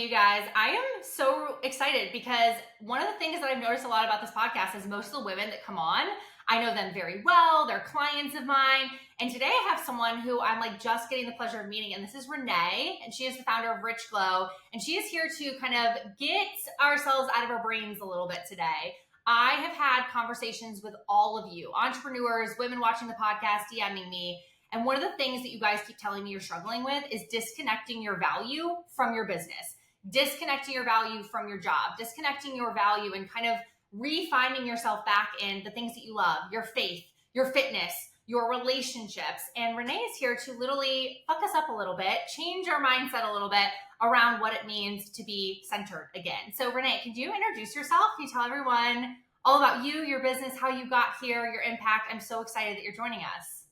Hey, you guys. I am so excited because one of the things that I've noticed a lot about this podcast is most of the women that come on, I know them very well. They're clients of mine. And today I have someone who I'm like just getting the pleasure of meeting. And this is Renee. And she is the founder of Rich Glow. And she is here to kind of get ourselves out of our brains a little bit today. I have had conversations with all of you, entrepreneurs, women watching the podcast, DMing me. And one of the things that you guys keep telling me you're struggling with is disconnecting your value from your business, disconnecting your value from your job, disconnecting your value and kind of refinding yourself back in the things that you love, your faith, your fitness, your relationships. And Renee is here to literally fuck us up a little bit, change our mindset a little bit around what it means to be centered again. So Renee, can you introduce yourself? Can you tell everyone all about you, your business, how you got here, your impact? I'm so excited that you're joining us.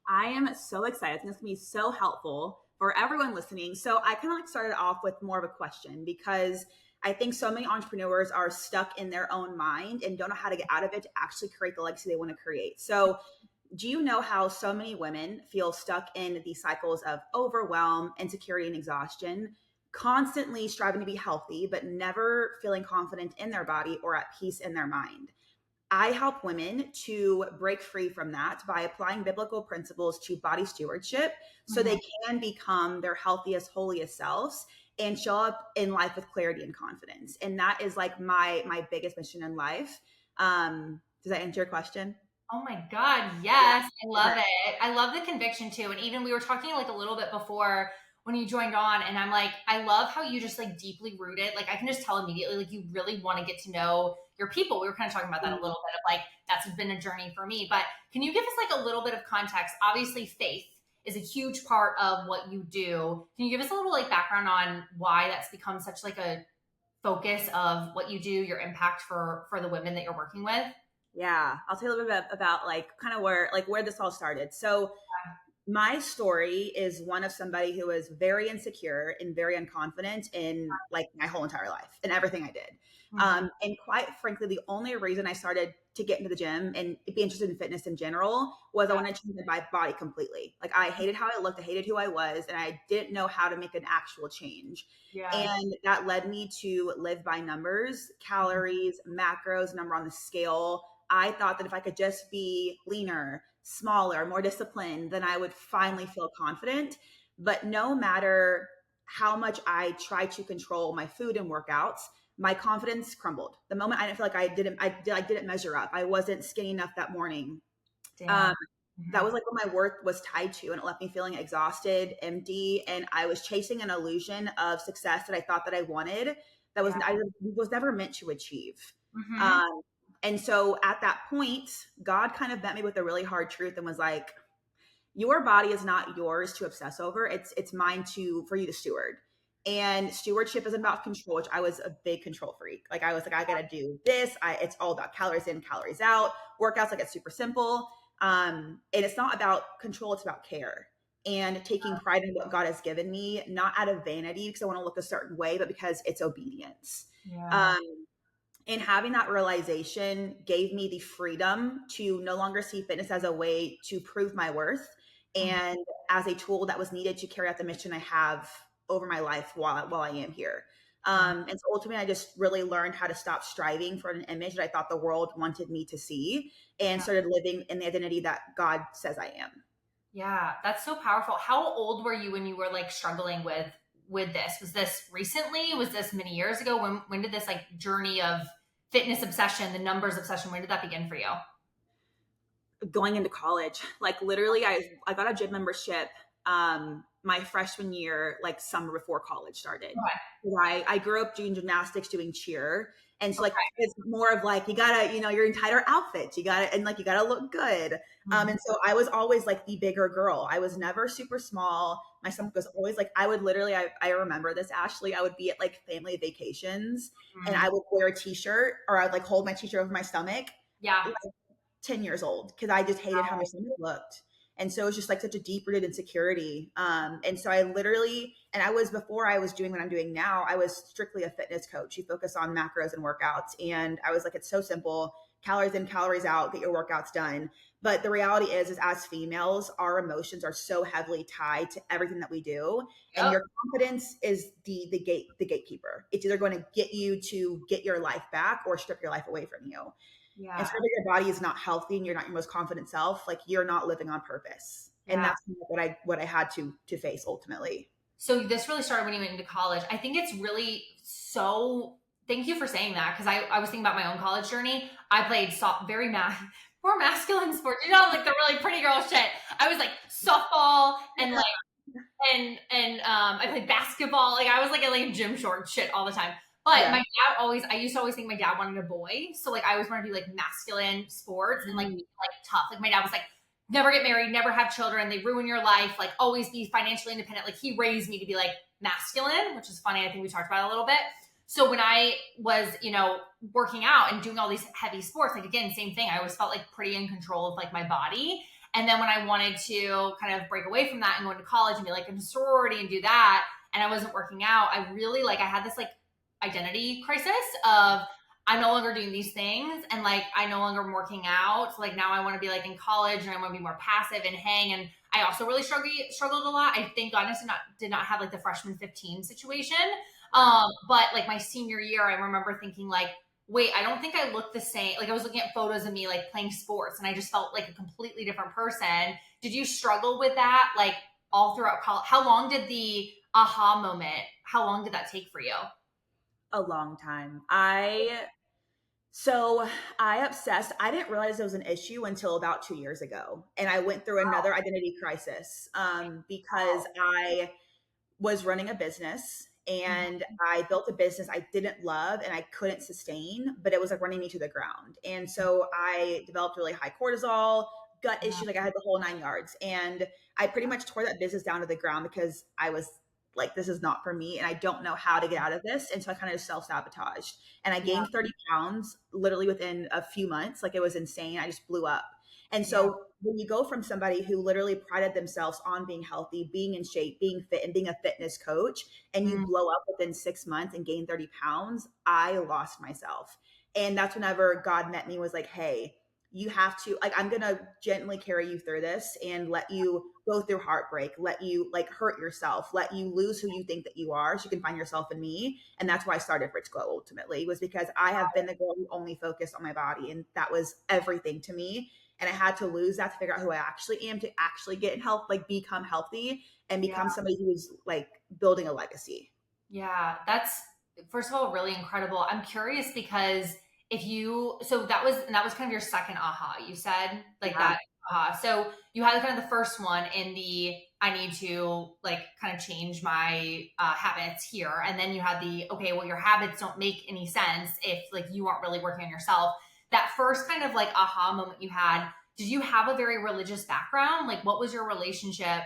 I am so excited. I think it's going to be so helpful for everyone listening. So I kind of like started off with more of a question because I think so many entrepreneurs are stuck in their own mind and don't know how to get out of it to actually create the legacy they want to create. So do you know how so many women feel stuck in these cycles of overwhelm, insecurity, and exhaustion, constantly striving to be healthy, but never feeling confident in their body or at peace in their mind? I help women to break free from that by applying biblical principles to body stewardship so they can become their healthiest, holiest selves and show up in life with clarity and confidence. And that is like my biggest mission in life. Does that answer your question? Oh my God, yes. I love it. I love the conviction too. And even we were talking like a little bit before when you joined on, and I'm like, I love how you just like deeply rooted. Like I can just tell immediately, like you really want to get to know your people. We were kind of talking about that a little bit of like, that's been a journey for me. But can you give us like a little bit of context? Obviously faith is a huge part of what you do. Can you give us a little like background on why that's become such like a focus of what you do, your impact for the women that you're working with? Yeah, I'll tell you a little bit about like kind of where this all started. So my story is one of somebody who was very insecure and very unconfident in like my whole entire life and everything I did. And quite frankly, the only reason I started to get into the gym and be interested in fitness in general was I wanted to change my body completely. Like I hated how I looked, I hated who I was, and I didn't know how to make an actual change. Yeah. And that led me to live by numbers, calories, macros, number on the scale. I thought that if I could just be leaner, smaller, more disciplined, then I would finally feel confident. But no matter how much I tried to control my food and workouts, my confidence crumbled. The moment I didn't feel like I didn't measure up. I wasn't skinny enough that morning. That was like what my worth was tied to, and it left me feeling exhausted, empty, and I was chasing an illusion of success that I thought that I wanted that I was never meant to achieve. And so at that point, God kind of met me with a really hard truth and was like, your body is not yours to obsess over. It's mine for you to steward. And stewardship isn't about control, which I was a big control freak. Like I was like, I got to do this. It's all about calories in, calories out. Workouts, like it's super simple. And it's not about control. It's about care and taking pride in what God has given me, not out of vanity because I want to look a certain way, but because it's obedience. And having that realization gave me the freedom to no longer see fitness as a way to prove my worth and as a tool that was needed to carry out the mission I have over my life while I am here. And so ultimately, I just really learned how to stop striving for an image that I thought the world wanted me to see and started living in the identity that God says I am. Yeah, that's so powerful. How old were you when you were like struggling with this? Was this recently? Was this many years ago? When did this like journey of fitness obsession, the numbers obsession, when did that begin for you? Going into college, like literally I got a gym membership my freshman year, like summer before college started. I grew up doing gymnastics, doing cheer. And so like, it's more of like, you gotta, your entire outfit, you gotta look good. And so I was always like the bigger girl. I was never super small. My stomach was always like, I would literally, I remember this, Ashley, I would be at like family vacations and I would wear a t-shirt or I'd like hold my t-shirt over my stomach. Yeah. Like 10 years old because I just hated how my stomach looked. And so it was just like such a deep rooted insecurity. And so before I was doing what I'm doing now, I was strictly a fitness coach. You focus on macros and workouts. And I was like, it's so simple. calories in, calories out, get your workouts done. But the reality is as females, our emotions are so heavily tied to everything that we do. And Yep. your confidence is the gatekeeper. It's either going to get you to get your life back or strip your life away from you. And Yeah. so if your body is not healthy and you're not your most confident self, like you're not living on purpose. And Yeah. that's what I had to face ultimately. So this really started when you went into college. I think it's really so. Thank you for saying that, because I was thinking about my own college journey. I played very more masculine sports, like the really pretty girl shit. I was like softball and like I played basketball. Like I was like in gym short shit all the time. But Yeah. my dad I used to always think my dad wanted a boy. So like I always wanted to do like masculine sports and like be like tough. Like my dad was like, never get married, never have children. They ruin your life. Like always be financially independent. Like he raised me to be like masculine, which is funny. I think we talked about it a little bit. So when I was, working out and doing all these heavy sports, like again, same thing. I always felt like pretty in control of like my body. And then when I wanted to kind of break away from that and go into college and be like in a sorority and do that, and I wasn't working out, I really I had this like identity crisis of I'm no longer doing these things and like I no longer am working out. So like now I want to be like in college and I want to be more passive and hang. And I also really struggled a lot. I thank goodness did not have like the freshman 15 situation. But like my senior year, I remember thinking like, wait, I don't think I look the same. Like I was looking at photos of me like playing sports and I just felt like a completely different person. Did you struggle with that like all throughout college? How long did the aha moment, how long did that take for you? A long time. So I obsessed. I didn't realize it was an issue until about 2 years ago. And I went through another identity crisis because I was running a business and Mhm. I built a business I didn't love and I couldn't sustain, but it was like running me to the ground. And so I developed really high cortisol, gut Yeah. issues, like I had the whole 9 yards. And I pretty much tore that business down to the ground because I was like, this is not for me and I don't know how to get out of this. And so I kind of self sabotaged and I Yeah. gained 30 pounds literally within a few months. Like it was insane. I just blew up. And Yeah. so when you go from somebody who literally prided themselves on being healthy, being in shape, being fit, and being a fitness coach, and you Mm, blow up within 6 months and gain 30 pounds, I lost myself. And that's whenever God met me, was like, hey, you have to, like, I'm going to gently carry you through this and let you go through heartbreak, let you like hurt yourself, let you lose who you think that you are so you can find yourself in me. And that's why I started Rich Glow ultimately, was because I have been the girl who only focused on my body. And that was everything to me, and I had to lose that to figure out who I actually am, to actually get in health, like become healthy and yeah. become somebody who's like building a legacy. Yeah, that's first of all really incredible. I'm curious because so that was kind of your second aha. You said like Yeah. that aha. So you had kind of the first one in the I need to like kind of change my habits here, and then you had the okay, well your habits don't make any sense if like you aren't really working on yourself. That first kind of like aha moment you had. Did you have a very religious background? Like, what was your relationship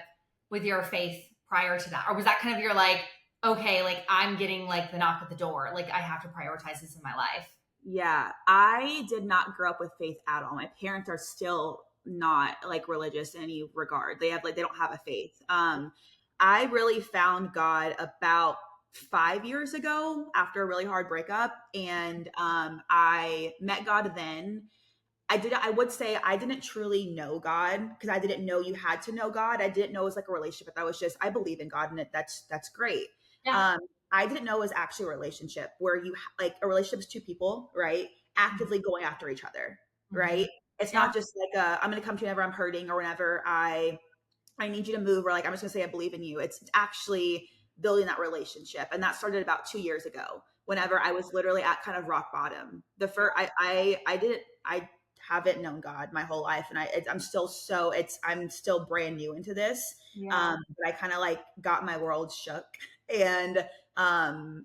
with your faith prior to that, or was that kind of your like okay, like I'm getting like the knock at the door. Like I have to prioritize this in my life. Yeah. I did not grow up with faith at all. My parents are still not like religious in any regard. They don't have a faith. I really found God about 5 years ago after a really hard breakup. And I met God then. I would say I didn't truly know God because I didn't know you had to know God. I didn't know it was like a relationship. That was just, I believe in God and that's great. Yeah. Um, I didn't know it was actually a relationship where like a relationship is two people, right? Actively going after each other, Mm-hmm. right? It's Yeah. not just like I'm going to come to you whenever I'm hurting or whenever I need you to move, or like I'm just gonna say I believe in you. It's actually building that relationship. And that started about 2 years ago, whenever I was literally at kind of rock bottom. The first I haven't known God my whole life. And I'm still brand new into this. Yeah. But I kind of like got my world shook, and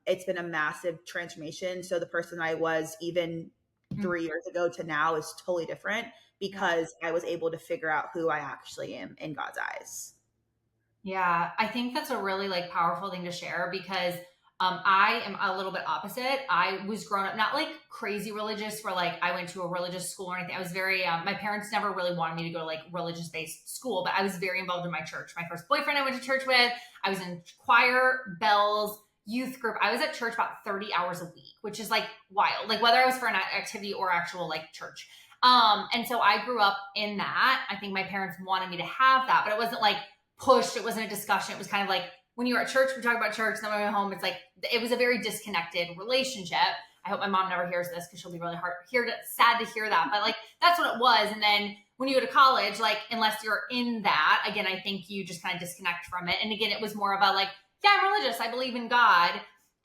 it's been a massive transformation. So the person I was even Mm, 3 years ago to now is totally different yeah. because I was able to figure out who I actually am in God's eyes. Yeah. I think that's a really like powerful thing to share because I am a little bit opposite. I was grown up not like crazy religious where like I went to a religious school or anything. I was very my parents never really wanted me to go to like religious based school, but I was very involved in my church. My first boyfriend I went to church with, I was in choir, bells, youth group. I was at church about 30 hours a week, which is like wild. Like whether I was for an activity or actual like church. And so I grew up in that. I think my parents wanted me to have that, but it wasn't like pushed. It wasn't a discussion. It was kind of like when you were at church, we talk about church, then when we went home, it's like, it was a very disconnected relationship. I hope my mom never hears this because she'll be really sad to hear that. But like, that's what it was. And then when you go to college, like, unless you're in that, again, I think you just kind of disconnect from it. And again, it was more about like, yeah, I'm religious. I believe in God.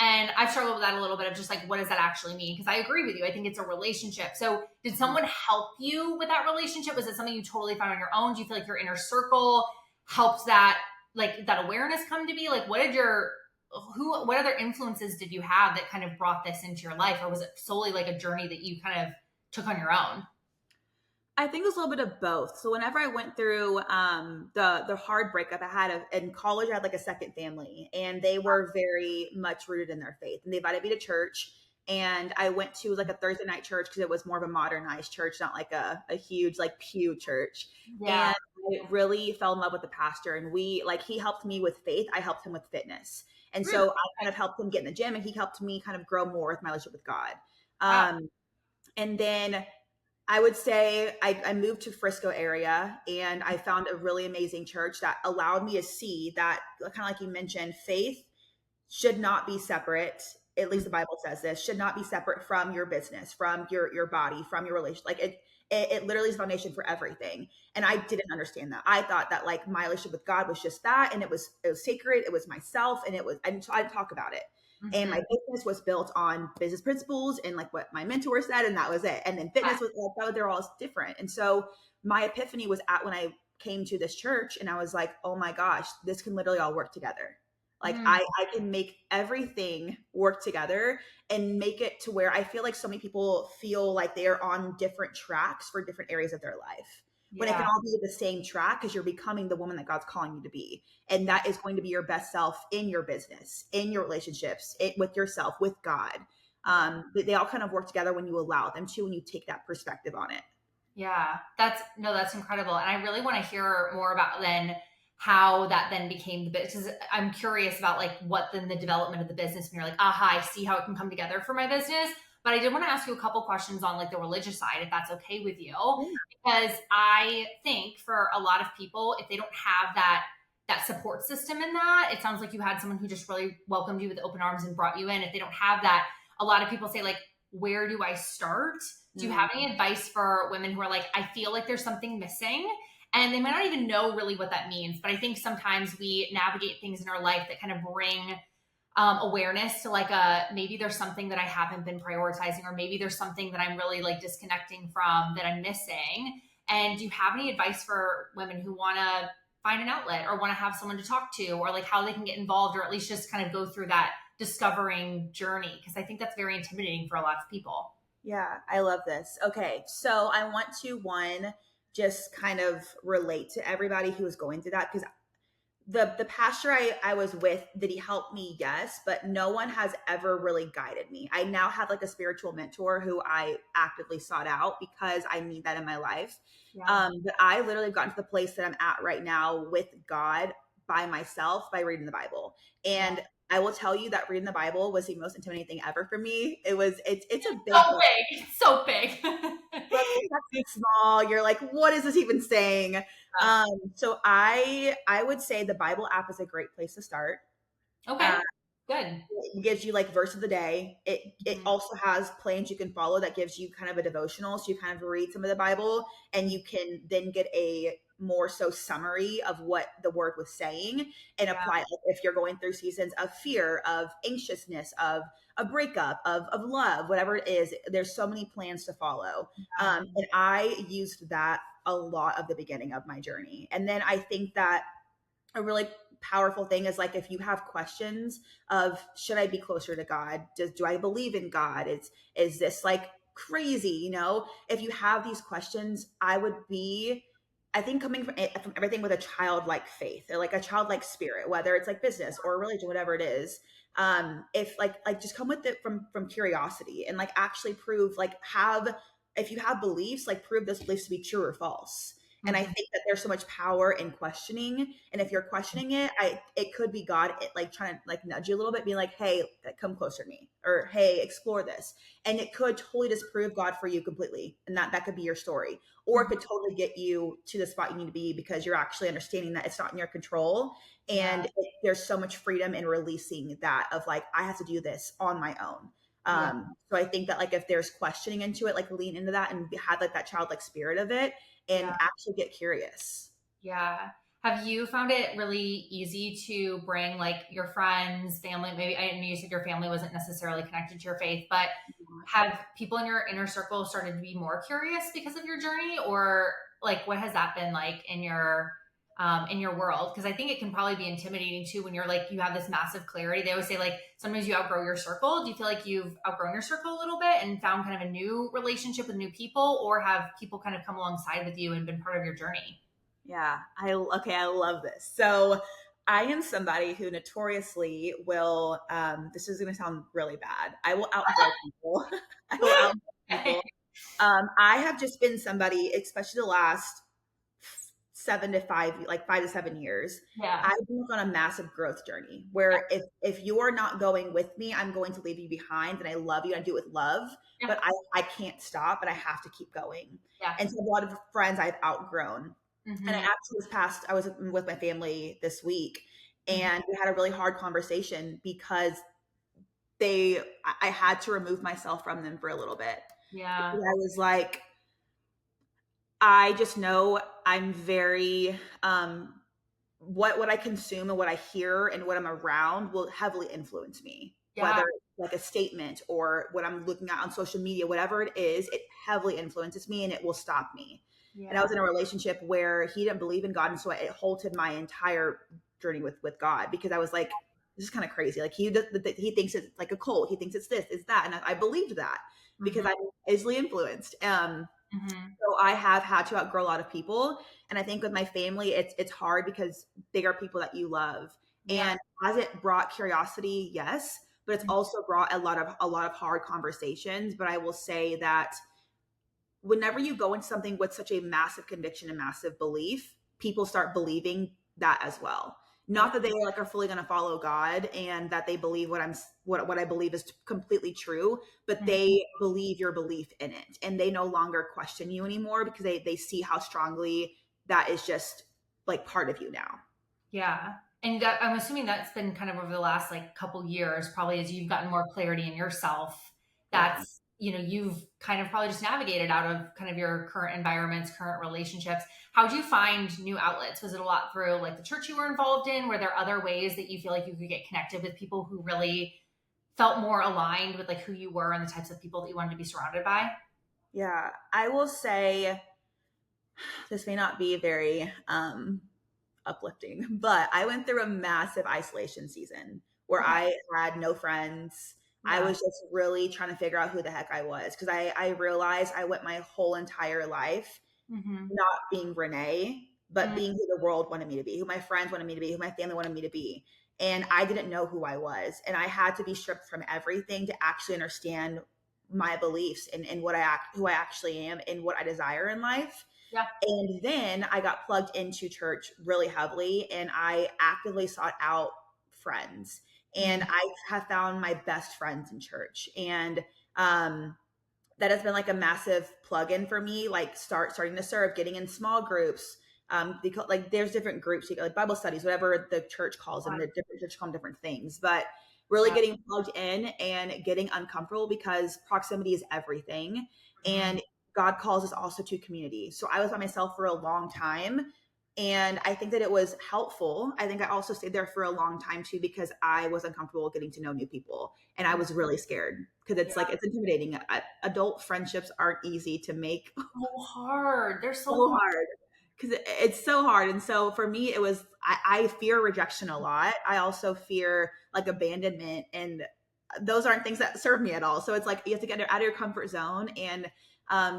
And I've struggled with that a little bit of just like, what does that actually mean? Because I agree with you. I think it's a relationship. So did someone help you with that relationship? Was it something you totally found on your own? Do you feel like your inner circle helped that, like that awareness come to be? Like what other influences did you have that kind of brought this into your life? Or was it solely like a journey that you kind of took on your own? I think it was a little bit of both. So whenever I went through the hard breakup I had in college, I had like a second family, and they were very much rooted in their faith. And they invited me to church, and I went to like a Thursday night church because it was more of a modernized church, not like a huge like pew church. Yeah. And I really fell in love with the pastor, and he helped me with faith. I helped him with fitness, and Really? so I kind of helped him get in the gym, and he helped me kind of grow more with my relationship with God. Wow. And then I would say I moved to Frisco area, and I found a really amazing church that allowed me to see that, kind of like you mentioned, faith should not be separate. At least the Bible says this should not be separate from your business, from your body, from your relation. Like it literally is foundation for everything. And I didn't understand that. I thought that like my relationship with God was just that, and it was sacred. It was myself, and I didn't talk about it. And my Mm-hmm. business was built on business principles and like what my mentor said, and that was it. And then fitness was like, they're all different. And so my epiphany was at when I came to this church, and I was like, oh my gosh, this can literally all work together. Like Mm. I can make everything work together and make it to where I feel like so many people feel like they are on different tracks for different areas of their life, when it can Yeah. all be the same track because you're becoming the woman that God's calling you to be. And that is going to be your best self in your business, in your relationships, with yourself, with God. They all kind of work together when you allow them to, when you take that perspective on it. Yeah, that's incredible. And I really want to hear more about then how that then became the business. I'm curious about like what then the development of the business, and you're like, aha, I see how it can come together for my business. But I did want to ask you a couple questions on like the religious side, if that's okay with you. Yeah. Because I think for a lot of people, if they don't have that support system in that, it sounds like you had someone who just really welcomed you with open arms and brought you in. If they don't have that, a lot of people say like, where do I start? Do you have any advice for women who are like, I feel like there's something missing? And they might not even know really what that means. But I think sometimes we navigate things in our life that kind of bring awareness to like maybe there's something that I haven't been prioritizing, or maybe there's something that I'm really like disconnecting from that I'm missing. And do you have any advice for women who want to find an outlet or want to have someone to talk to, or like how they can get involved, or at least just kind of go through that discovering journey? Because I think that's very intimidating for a lot of people. Yeah, I love this. Okay, so I want to just kind of relate to everybody who is going through that, because the pastor I was with, did he help me? Yes, but no one has ever really guided me. I now have like a spiritual mentor who I actively sought out because I need that in my life. Yeah. But I literally have gotten to the place that I'm at right now with God by myself by reading the Bible. Yeah. And I will tell you that reading the Bible was the most intimidating thing ever for me. It's a big So book. big. It's so big. It's actually small. You're like, what is this even saying? So I would say the Bible app is a great place to start. Okay. Uh, Good. it gives you like verse of the day. It Mhm. also has plans you can follow that gives you kind of a devotional, so you kind of read some of the Bible, and you can then get a more so summary of what the word was saying and Yeah. apply it if you're going through seasons of fear, of anxiousness, of a breakup, of love, whatever it is. There's so many plans to follow. And I used that a lot of the beginning of my journey. And then I think that a really powerful thing is like, if you have questions of, should I be closer to God? Do I believe in God? Is this like crazy? If you have these questions, I think coming from everything with a childlike faith, or like a childlike spirit, whether it's like business or religion, whatever it is. If like just come with it from curiosity, and like actually prove, like if you have beliefs, like prove those beliefs to be true or false. And I Mm-hmm. think that there's so much power in questioning. And if you're questioning it, it could be God like trying to like nudge you a little bit, being like, hey, come closer to me, or hey, explore this. And it could totally disprove God for you completely. And that could be your story. Or it Mm-hmm. could totally get you to the spot you need to be, because you're actually understanding that it's not in your control. Yeah. And there's so much freedom in releasing that, of like, I have to do this on my own. Yeah. So I think that like if there's questioning into it, like lean into that and have like that childlike spirit of it, and Yeah. actually get curious. Yeah. Have you found it really easy to bring like your friends, family? Maybe I know you said your family wasn't necessarily connected to your faith, but have people in your inner circle started to be more curious because of your journey, or like what has that been like in your world? Because I think it can probably be intimidating too when you're like you have this massive clarity. They always say like sometimes you outgrow your circle. Do you feel like you've outgrown your circle a little bit and found kind of a new relationship with new people, or have people kind of come alongside with you and been part of your journey? Yeah, I love this. So I am somebody who notoriously will. This is going to sound really bad. I will outgrow people. I will outgrow people. I have just been somebody, especially the last 5 to 7 years. Yeah. I've been on a massive growth journey where if you're not going with me, I'm going to leave you behind. And I love you and I do it with love, Yeah. but I can't stop, and I have to keep going. Yeah. And so a lot of friends I've outgrown. And I Mm-hmm. actually I was with my family this week, Mm-hmm. and we had a really hard conversation because I had to remove myself from them for a little bit. Yeah. Because I was like, I just know I'm very what I consume and what I hear and what I'm around will heavily influence me. Yeah. Whether it's like a statement or what I'm looking at on social media, whatever it is, it heavily influences me and it will stop me. And I Yeah. was in a relationship where he didn't believe in God, and so it halted my entire journey with God, because I was like, this is kind of crazy. Like he thinks it's like a cult. He thinks it's this, it's that, and I believed that because Mm-hmm. I'm easily influenced. Mm-hmm. So I have had to outgrow a lot of people. And I think with my family, it's hard because they are people that you love. Yeah. And has it brought curiosity? Yes, but it's also brought a lot of hard conversations. But I will say that whenever you go into something with such a massive conviction and massive belief, people start believing that as well. Yeah. Not that they like are fully going to follow God and that they believe what I believe is completely true, but Mhm. they believe your belief in it, and they no longer question you anymore because they see how strongly that is just like part of you now. Yeah. And that, I'm assuming that's been kind of over the last like couple years, probably as you've gotten more clarity in yourself. Yeah. That's, you've kind of probably just navigated out of kind of your current environments, current relationships. How do you find new outlets? Was it a lot through like the church you were involved in? Were there other ways that you feel like you could get connected with people who really felt more aligned with like who you were and the types of people that you wanted to be surrounded by? Yeah. I will say this may not be very uplifting, but I went through a massive isolation season where Okay. I had no friends. I Yeah. was just really trying to figure out who the heck I was, because I realized I went my whole entire life Mm-hmm. not being Renee, but Mm-hmm. being who the world wanted me to be, who my friends wanted me to be, who my family wanted me to be. And I didn't know who I was. And I had to be stripped from everything to actually understand my beliefs and who I actually am and what I desire in life. Yeah. And then I got plugged into church really heavily, and I actively sought out friends. And Mm-hmm. I have found my best friends in church. And um, that has been like a massive plug-in for me, like starting to serve, getting in small groups. Because like there's different groups, like Bible studies, whatever the church calls them, the different church call them different things, but really Yeah. getting plugged in and getting uncomfortable, because proximity is everything. Mm-hmm. And God calls us also to community. So I was by myself for a long time. And I think that it was helpful. I think I also stayed there for a long time too, because I was uncomfortable getting to know new people. And I was really scared because it's like, it's intimidating. Adult friendships aren't easy to make. So hard. They're so So hard. hard, because it's so hard. And so for me, it was, I fear rejection a lot. I also fear like abandonment, and those aren't things that serve me at all. So it's like you have to get out of your comfort zone, and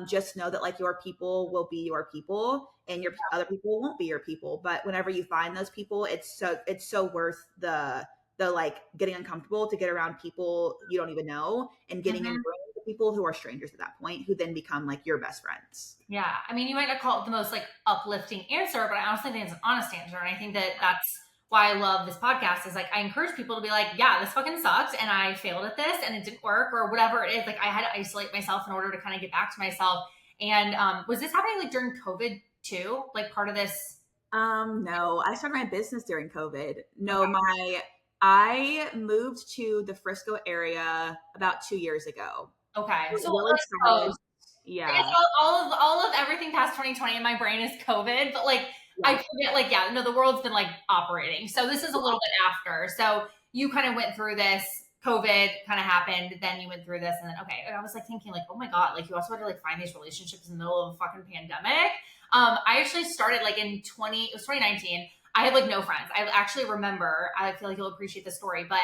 just know that like your people will be your people, and your other people won't be your people. But whenever you find those people, it's so worth the like getting uncomfortable to get around people you don't even know and getting in Mhm. rooms people who are strangers at that point who then become like your best friends. Yeah. I mean, you might not call it the most like uplifting answer, but I honestly think it's an honest answer. And I think that that's why I love this podcast is like, I encourage people to be like, yeah, this fucking sucked. And I failed at this and it didn't work or whatever it is. Like I had to isolate myself in order to kind of get back to myself. And was this happening like during COVID too? Like part of this? No, I started my business during COVID. No, Okay. I moved to the Frisco area about 2 years ago. Okay. It So really let's started, close. I guess yeah, all of everything past 2020 in my brain is COVID, but like I yeah. forget, like, yeah, no, the world's been like operating. So this is a little bit after. So you kind of went through this, COVID kind of happened, then you went through this, and then okay. And I was like thinking, like, oh my God, like you also had to like find these relationships in the middle of a fucking pandemic. I actually started like in 2019. I had like no friends. I actually remember, I feel like you'll appreciate the story, but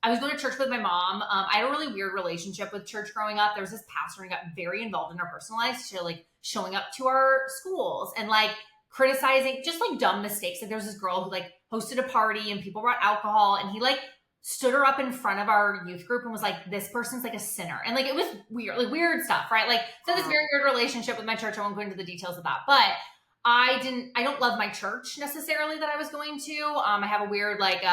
I was going to church with my mom. I had a really weird relationship with church growing up. There was this pastor who got very involved in our personal lives, to like showing up to our schools and like criticizing just like dumb mistakes. Like there was this girl who like hosted a party and people brought alcohol and he like stood her up in front of our youth group and was like, this person's like a sinner. And like it was weird, like weird stuff, right? Like so this very weird relationship with my church. I won't go into the details of that, but I don't love my church necessarily that I was going to. I have a weird, like,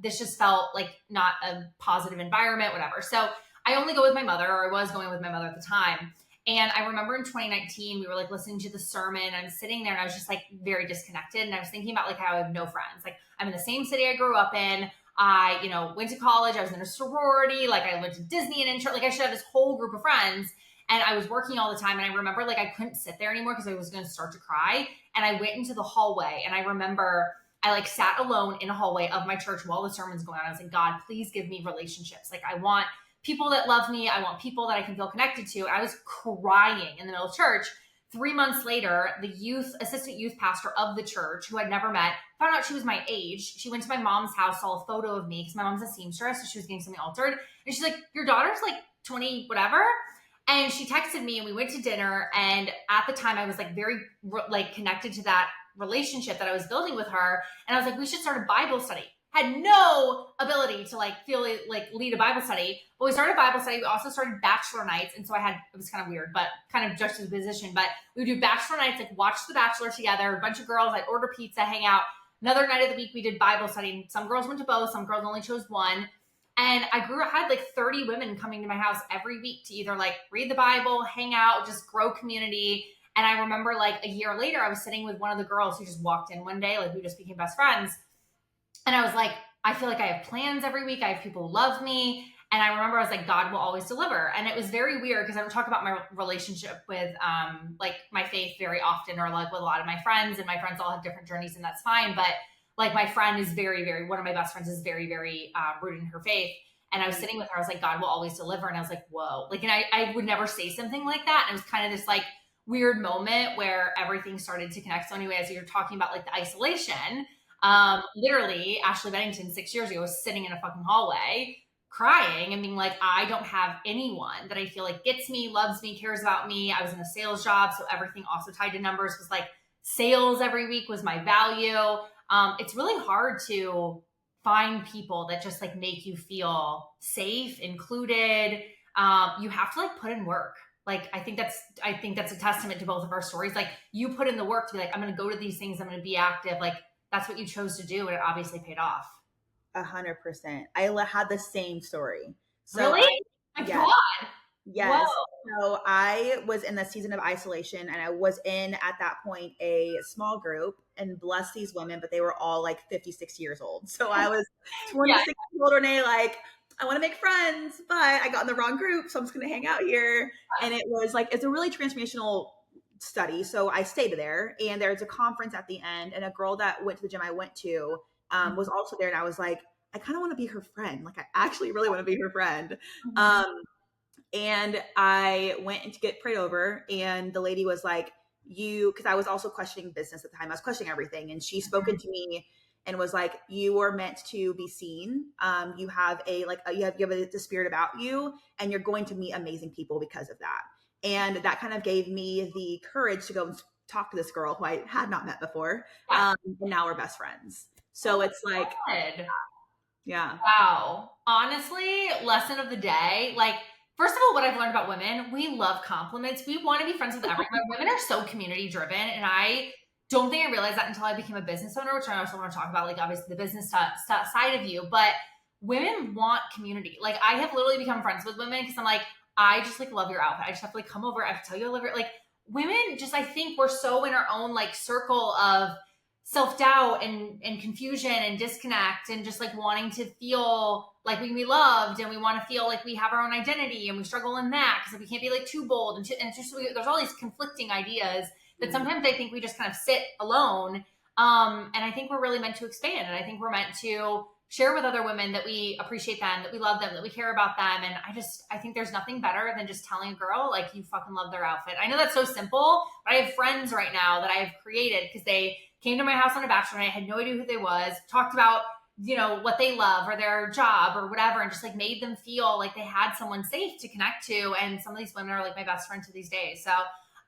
this just felt like not a positive environment, whatever. So I only go with my mother, or I was going with my mother at the time. And I remember in 2019, we were like listening to the sermon. I'm sitting there and I was just like very disconnected. And I was thinking about like how I have no friends. Like I'm in the same city I grew up in. I, went to college. I was in a sorority. Like I went to Disney and intro. Like I should have this whole group of friends. And I was working all the time. And I remember like I couldn't sit there anymore because I was going to start to cry. And I went into the hallway. And I remember I like sat alone in a hallway of my church while the sermon's going on. I was like, God, please give me relationships. Like I want people that love me. I want people that I can feel connected to. I was crying in the middle of church. 3 months later, the assistant youth pastor of the church, who I'd never met, found out she was my age. She went to my mom's house, saw a photo of me because my mom's a seamstress, so she was getting something altered. And she's like, your daughter's like 20, whatever. And she texted me and we went to dinner. And at the time I was like very like connected to that relationship that I was building with her. And I was like, we should start a Bible study. Had no ability to like feel like lead a Bible study, but we started Bible study. We also started bachelor nights. And so it was kind of weird, but kind of juxtaposition, but we would do bachelor nights, like watch The Bachelor together, a bunch of girls, I'd order pizza, hang out. Another night of the week, we did Bible study. Some girls went to both, some girls only chose one. And I had like 30 women coming to my house every week to either like read the Bible, hang out, just grow community. And I remember like a year later, I was sitting with one of the girls who just walked in one day, like we just became best friends. And I was like, I feel like I have plans every week. I have people who love me. And I remember I was like, God will always deliver. And it was very weird because I don't talk about my relationship with like my faith very often, or like with a lot of my friends, and my friends all have different journeys, and that's fine. But like my friend is very, very, one of my best friends is very, very rooted in her faith. And I was sitting with her, I was like, God will always deliver. And I was like, whoa. Like, and I would never say something like that. And it was kind of this like weird moment where everything started to connect. So anyway, as you're talking about like the isolation, literally Ashley Bennington 6 years ago was sitting in a fucking hallway crying and being like, I don't have anyone that I feel like gets me, loves me, cares about me. I was in a sales job, so everything also tied to numbers was like sales every week was my value. It's really hard to find people that just like make you feel safe, included. You have to like put in work. Like I think that's a testament to both of our stories. Like you put in the work to be like, I'm going to go to these things, I'm going to be active. Like that's what you chose to do, and it obviously paid off. 100%. I had the same story. So Really? My yes, God. Whoa. yes. So I was in the season of isolation, and I was in at that point a small group, and bless these women, but they were all like 56 years old. So I was Yeah. 26-year-old Renee, like, I want to make friends, but I got in the wrong group, so I'm just gonna hang out here. And it was like, it's a really transformational study. So I stayed there, and there's a conference at the end, and a girl that went to the gym I went to was also there, and I was like, I kind of want to be her friend. Like I actually really want to be her friend. And I went to get prayed over, and the lady was like, because I was also questioning business at the time. I was questioning everything. And she spoke into me and was like, you are meant to be seen. You have you have the spirit about you, and you're going to meet amazing people because of that. And that kind of gave me the courage to go and talk to this girl who I had not met before. And now we're best friends. So it's like, Good. yeah. Wow. Honestly, lesson of the day. Like, First of all, what I've learned about women, we love compliments. We want to be friends with everyone. Women are so community driven. And I don't think I realized that until I became a business owner, which I also want to talk about, like obviously the business side of you. But women want community. Like I have literally become friends with women because I'm like, I just like love your outfit. I just have to like come over. I have to tell you I love it. Like women just, I think we're so in our own like circle of self-doubt and confusion and disconnect and just like wanting to feel like we can be loved and we want to feel like we have our own identity and we struggle in that because we can't be like too bold and it's just there's all these conflicting ideas that sometimes I think we just kind of sit alone and I think we're really meant to expand and I think we're meant to share with other women that we appreciate them, that we love them, that we care about them. And I think there's nothing better than just telling a girl like you fucking love their outfit. I know that's so simple, but I have friends right now that I've created because they came to my house on a bachelor night, had no idea who they was, talked about, you know, what they love or their job or whatever, and just like made them feel like they had someone safe to connect to. And some of these women are like my best friends to these days. So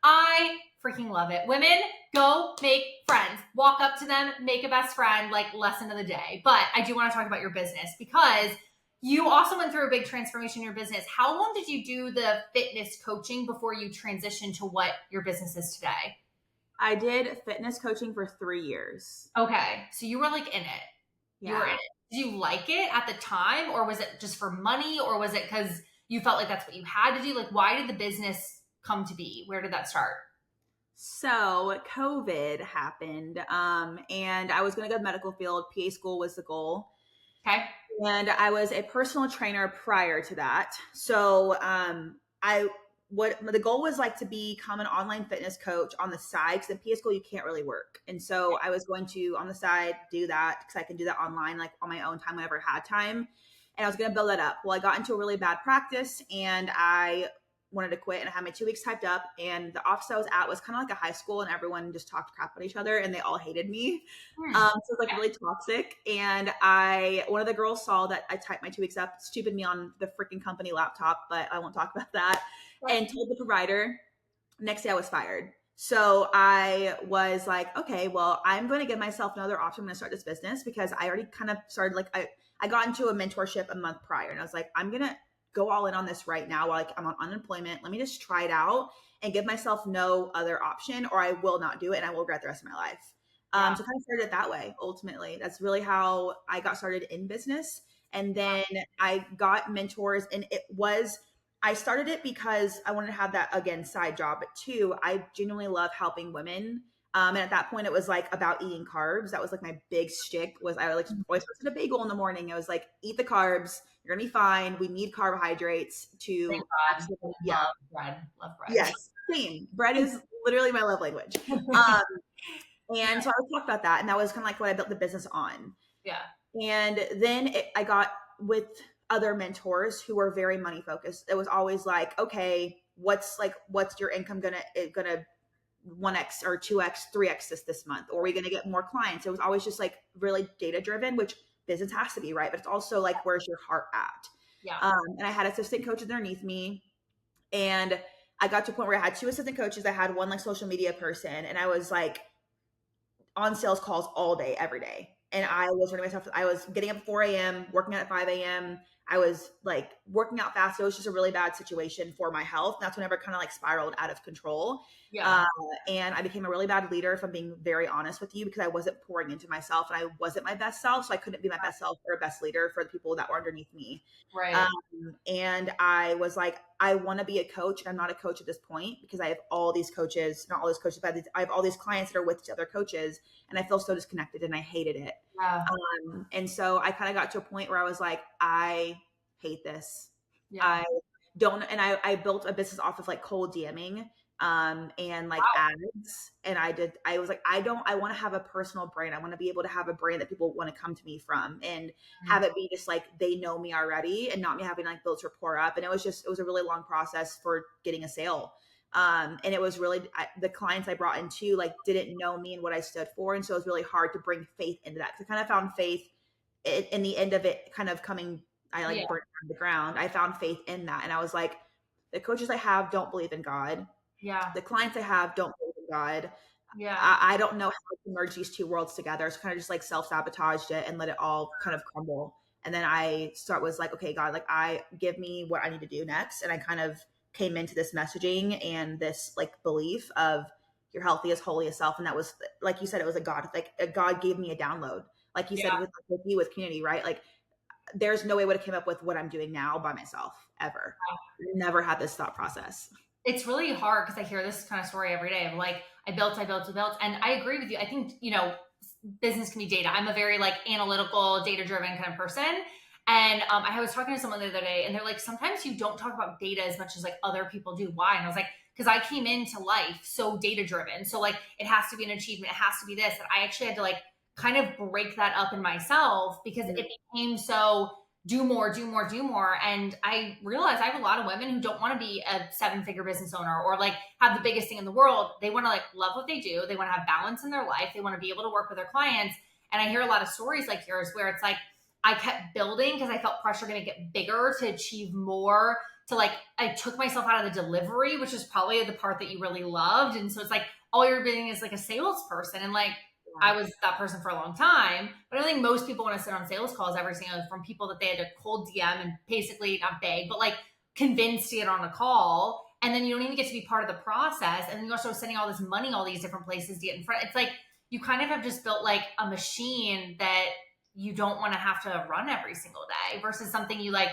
I freaking love it. Women, go make friends. Walk up to them, make a best friend, like lesson of the day. But I do want to talk about your business because you also went through a big transformation in your business. How long did you do the fitness coaching before you transitioned to what your business is today? I did fitness coaching for 3 years. Okay. So you were like in it. You were in Yeah. it. Did you like it at the time or was it just for money or was it because you felt like that's what you had to do? Like, why did the business come to be? Where did that start? So COVID happened, and I was going to go to the medical field. PA school was the goal. Okay. And I was a personal trainer prior to that. So I what the goal was like to become an online fitness coach on the side because in PA school you can't really work. And so I was going to on the side do that because I can do that online like on my own time whenever I had time. And I was going to build that up. Well, I got into a really bad practice and I wanted to quit and I had my 2 weeks typed up and the office I was at was kind of like a high school and everyone just talked crap on each other and they all hated me. So it's like really toxic. And one of the girls saw that I typed my 2 weeks up, stupid me on the freaking company laptop, but I won't talk about that, and told the provider. Next day I was fired. So I was like, okay, well, I'm going to give myself another option. I'm going to start this business because I already kind of started like, I got into a mentorship a month prior and I was like, I'm going to go all in on this right now while like I'm on unemployment. Let me just try it out and give myself no other option or I will not do it and I will regret the rest of my life. So kind of started it that way. Ultimately, that's really how I got started in business. And then I got mentors and I started it because I wanted to have that again side job, but two, I genuinely love helping women. And at that point, it was like about eating carbs. That was like my big shtick. Was I like always posted a bagel in the morning? It was like eat the carbs. You're gonna be fine. We need carbohydrates Thank to God. actually, Love bread. Love bread. yes, same. Bread is literally my love language. Um, and so I was talking about that, and that was kind of like what I built the business on. Yeah. And then I got with other mentors who were very money focused. It was always like, okay, what's your income gonna 1x or 2x, 3x this month? Or are we gonna get more clients? It was always just like really data driven, which business has to be, right? But it's also like, where's your heart at? Yeah. And I had assistant coaches underneath me, and I got to a point where I had two assistant coaches. I had one like social media person, and I was like on sales calls all day, every day. And I was running myself. I was getting up at 4 a.m., working out at 5 a.m. I was like working out fast. It was just a really bad situation for my health. And that's whenever it kind of like spiraled out of control. Yeah. And I became a really bad leader, if I'm being very honest with you, because I wasn't pouring into myself and I wasn't my best self. So I couldn't be my best self or a best leader for the people that were underneath me. Right. And I was like, I want to be a coach. And I'm not a coach at this point because I have all these coaches, not all these coaches, but I have all these clients that are with other coaches. And I feel so disconnected and I hated it. Yeah. And so I kind of got to a point where I was like, I hate this. Yeah. I don't, and I built a business off of like cold DMing, and like ads. And I was like, I want to have a personal brand. I want to be able to have a brand that people want to come to me from and have it be just like, they know me already and not me having like built rapport up. And it was a really long process for getting a sale. And it was really, the clients I brought in too, like didn't know me and what I stood for. And so it was really hard to bring faith into that. Cause I kind of found faith in the end of it kind of coming, I like burnt down the ground. I found faith in that. And I was like, the coaches I have don't believe in God. Yeah. The clients I have don't believe in God. Yeah. I don't know how to merge these two worlds together. So kind of just like self-sabotaged it and let it all kind of crumble. And then was like, okay, God, like I give me what I need to do next. And I kind of came into this messaging and this like belief of your healthiest, holiest self. And that was, like you said, it was a God, like a God gave me a download. Like you said, with you, with community, right? Like there's no way I would have came up with what I'm doing now by myself ever. Never had this thought process. It's really hard because I hear this kind of story every day of like, I built, I built, I built. And I agree with you. I think, business can be data. I'm a very like analytical, data driven kind of person. And I was talking to someone the other day and they're like, sometimes you don't talk about data as much as like other people do. Why? And I was like, because I came into life so data driven. So like it has to be an achievement. It has to be this. And I actually had to like kind of break that up in myself because it became so do more, do more, do more. And I realized I have a lot of women who don't want to be a 7-figure business owner or like have the biggest thing in the world. They want to like love what they do. They want to have balance in their life. They want to be able to work with their clients. And I hear a lot of stories like yours where it's like, I kept building because I felt pressure going to get bigger to achieve more. To like, I took myself out of the delivery, which is probably the part that you really loved. And so it's like all you're being is like a salesperson. And like, I was that person for a long time, but I don't think most people want to sit on sales calls every single from people that they had to cold DM and basically not beg, but like convince to get on a call. And then you don't even get to be part of the process. And then you're also sending all this money, all these different places to get in front. It's like you kind of have just built like a machine that you don't want to have to run every single day versus something you like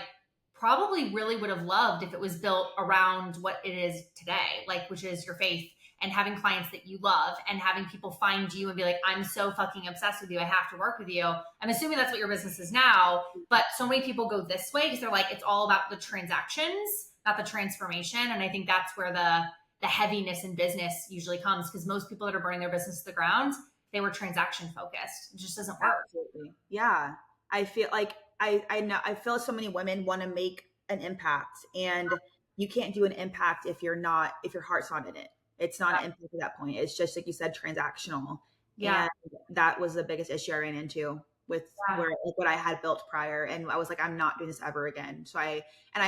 probably really would have loved if it was built around what it is today, like which is your faith and having clients that you love and having people find you and be like, I'm so fucking obsessed with you. I have to work with you. I'm assuming that's what your business is now, but so many people go this way because they're like, it's all about the transactions, not the transformation. And I think that's where the heaviness in business usually comes because most people that are burning their business to the ground, they were transaction focused. It just doesn't work. Absolutely. Yeah. I feel like I feel so many women want to make an impact, and you can't do an impact if your heart's not in it. It's not an impact at that point. It's just like you said, transactional. Yeah. And that was the biggest issue I ran into with where like what I had built prior. And I was like, I'm not doing this ever again. So I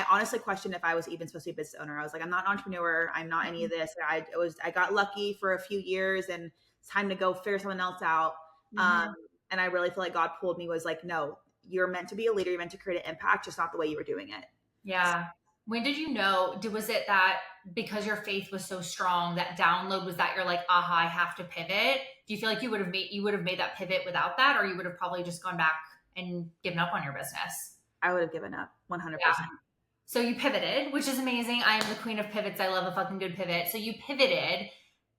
honestly questioned if I was even supposed to be a business owner. I was like, I'm not an entrepreneur. I'm not any of this. I got lucky for a few years and it's time to go figure something else out. And I really feel like God pulled me, was like, no, you're meant to be a leader. You're meant to create an impact, just not the way you were doing it. Yeah. When did you know? Was it that because your faith was so strong, that download was that you're like, aha, I have to pivot? Do you feel like you would have made that pivot without that, or you would have probably just gone back and given up on your business? I would have given up 100%. Yeah. So you pivoted, which is amazing. I am the queen of pivots. I love a fucking good pivot. So you pivoted.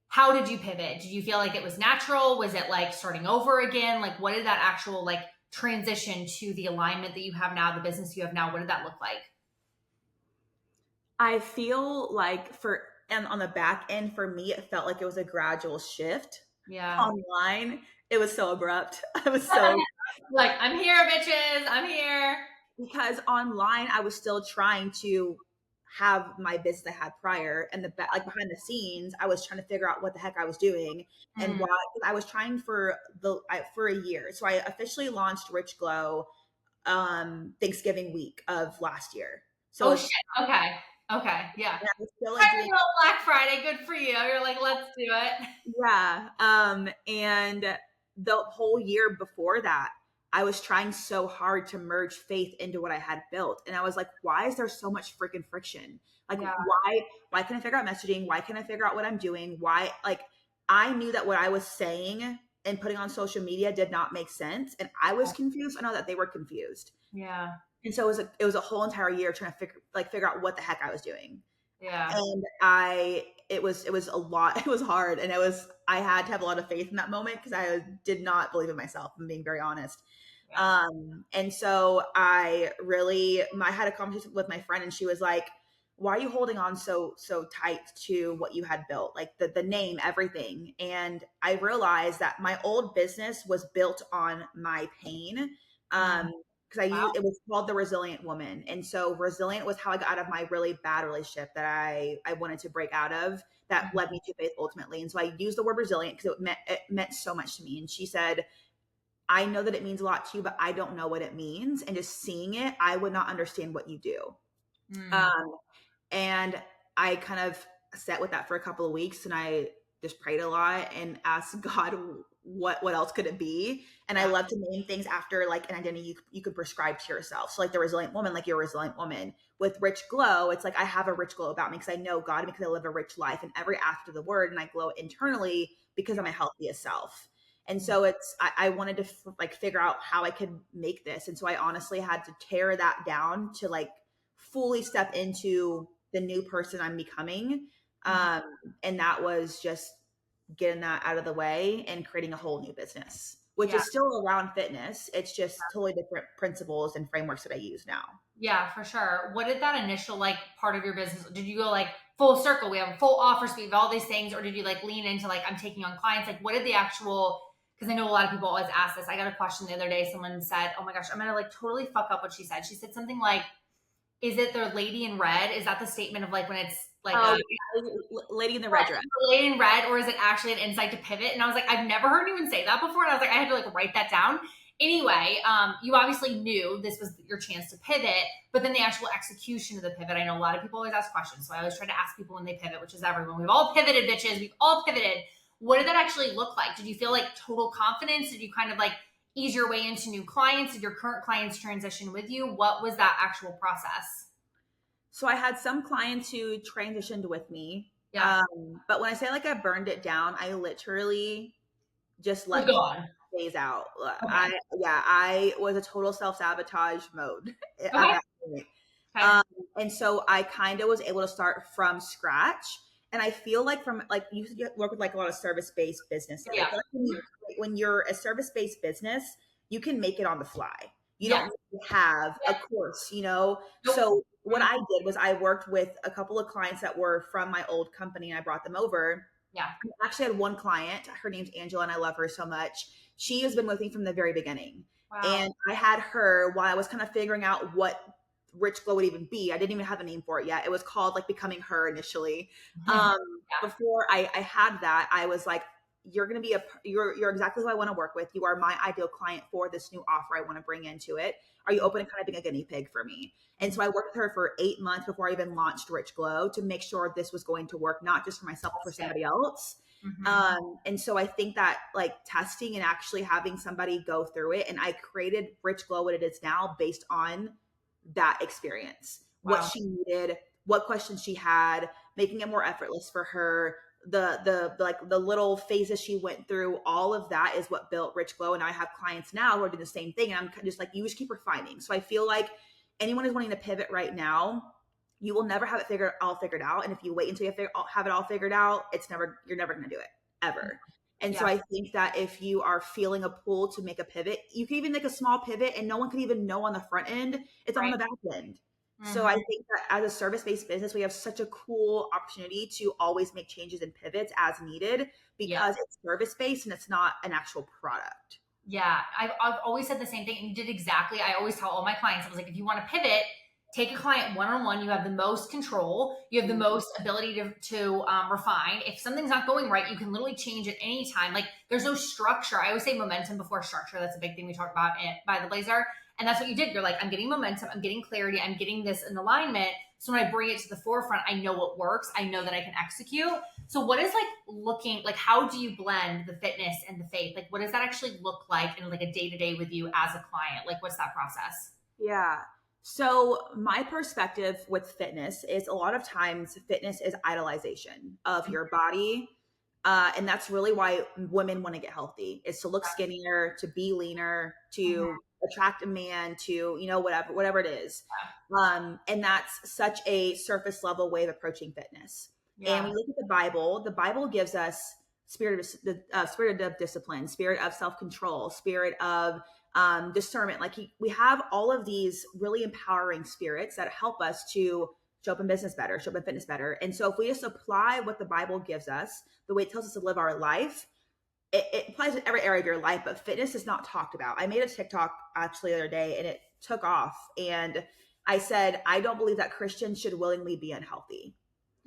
How did you pivot? Did you feel like it was natural? Was it like starting over again? Like what did that actual like transition to the alignment that you have now, the business you have now, what did that look like? I feel like and on the back end, for me, it felt like it was a gradual shift. Yeah. Online, it was so abrupt. I was so like, I'm here, bitches. I'm here. Because online, I was still trying to have my business I had prior, and like behind the scenes, I was trying to figure out what the heck I was doing and why. I was trying for a year. So I officially launched Rich Glow Thanksgiving week of last year. So shit. Okay. Yeah. I was still like doing Black Friday. Good for you. You're like, let's do it. Yeah. And the whole year before that, I was trying so hard to merge faith into what I had built. And I was like, why is there so much freaking friction? Like, why can I figure out messaging? Why can I figure out what I'm doing? Why, like, I knew that what I was saying and putting on social media did not make sense. And I was confused. I know that they were confused. Yeah. And so it was a whole entire year trying to figure out what the heck I was doing. Yeah. And it was a lot. It was hard. And I had to have a lot of faith in that moment because I did not believe in myself. I'm being very honest. Yeah. And so I had a conversation with my friend, and she was like, why are you holding on so tight to what you had built? Like the name, everything. And I realized that my old business was built on my pain. Because it was called The Resilient Woman. And so resilient was how I got out of my really bad relationship that I wanted to break out of, that led me to faith ultimately. And so I used the word resilient because it meant so much to me. And she said, I know that it means a lot to you, but I don't know what it means. And just seeing it, I would not understand what you do. And I kind of sat with that for a couple of weeks, and I just prayed a lot and asked God, what else could it be? And I Yeah. love to name things after like an identity you could prescribe to yourself. So like the resilient woman, like you're a resilient woman. With rich glow, it's like I have a rich glow about me because I know God, because I live a rich life in every aspect of the word, and I glow internally because I'm my healthiest self. And so I wanted to like figure out how I could make this. And so I honestly had to tear that down to like fully step into the new person I'm becoming. Um, and that was just getting that out of the way and creating a whole new business, which Yeah. is still around fitness. It's just totally different principles and frameworks that I use now. Yeah, for sure. What did that initial like part of your business? Did you go like full circle? We have a full offer suite of all these things, or did you like lean into like I'm taking on clients? Like, what did the actual? Because I know a lot of people always ask this. I got a question the other day. Someone said, "Oh my gosh, I'm gonna like totally fuck up what she said." She said something like, "Is it the lady in red? Is that the statement of like when it's like Oh, a lady in the red dress. lady in red, or is it actually an insight to pivot?" And I was like, I've never heard anyone say that before. And I was like, I had to like write that down. Anyway, you obviously knew this was your chance to pivot, but then the actual execution of the pivot, I know a lot of people always ask questions. So I always try to ask people when they pivot, which is everyone. We've all pivoted, bitches. We've all pivoted. What did that actually look like? Did you feel like total confidence? Did you kind of like ease your way into new clients? Did your current clients transition with you? What was that actual process? So I had some clients who transitioned with me. Yeah. But when I say like I burned it down, I literally just Was let people gone. phase out. Okay. I was a total self-sabotage mode at Okay. that point. Okay. Um, and so I kind of was able to start from scratch. And I feel like from like you work with like a lot of service-based businesses. I Yeah. feel like when you're a service-based business, you can make it on the fly. You Yeah. don't need to have a course, you know? Nope. So what I did was I worked with a couple of clients that were from my old company and I brought them over. Yeah. I actually had one client, her name's Angela, and I love her so much. She has been with me from the very beginning. Wow. And I had her while I was kind of figuring out what Rich Glow would even be. I didn't even have a name for it yet. It was called like Becoming Her initially. Um, Yeah. Before I had that, I was like, you're going to be you're exactly who I want to work with. You are my ideal client for this new offer I want to bring into it. Are you open to kind of being a guinea pig for me? And so I worked with her for 8 months before I even launched Rich Glow to make sure this was going to work, not just for myself, but for somebody else. And so I think that like testing and actually having somebody go through it, and I created Rich Glow what it is now based on that experience, what Wow. she needed, what questions she had, making it more effortless for her. The like the little phases she went through, all of that is what built Rich Glow. And I have clients now who are doing the same thing. And I'm just like, you just keep refining. So I feel like anyone who's wanting to pivot right now, you will never have it all figured out. And if you wait until you have it all figured out, you're never going to do it ever. And so Yeah. I think that if you are feeling a pull to make a pivot, you can even make a small pivot and no one can even know on the front end. It's on Right. the back end. So I Mhm. think that as a service-based business, we have such a cool opportunity to always make changes and pivots as needed Yeah. because it's service-based and it's not an actual product. Yeah. I've always said the same thing. And you did exactly. I always tell all my clients, I was like, if you want to pivot, take a client one-on-one. You have the most control. You have the most ability to refine. If something's not going right, you can literally change at any time. Like there's no structure. I always say momentum before structure. That's a big thing we talk about by the Blazer. And that's what you did. You're like, I'm getting momentum. I'm getting clarity. I'm getting this in alignment. So when I bring it to the forefront, I know what works. I know that I can execute. So what is like looking like, how do you blend the fitness and the faith? Like, what does that actually look like in like a day-to-day with you as a client? Like, what's that process? Yeah. So my perspective with fitness is a lot of times fitness is idolization of your body. And that's really why women want to get healthy is to look skinnier, to be leaner, to attract a man, to, whatever it is. And that's such a surface level way of approaching fitness. And Yeah. we look at the Bible gives us spirit of discipline, spirit of self-control, spirit of discernment. Like we have all of these really empowering spirits that help us to show up in business better, show up in fitness better. And so if we just apply what the Bible gives us, the way it tells us to live our life, it applies to every area of your life, but fitness is not talked about. I made a TikTok actually the other day and it took off. And I said, I don't believe that Christians should willingly be unhealthy.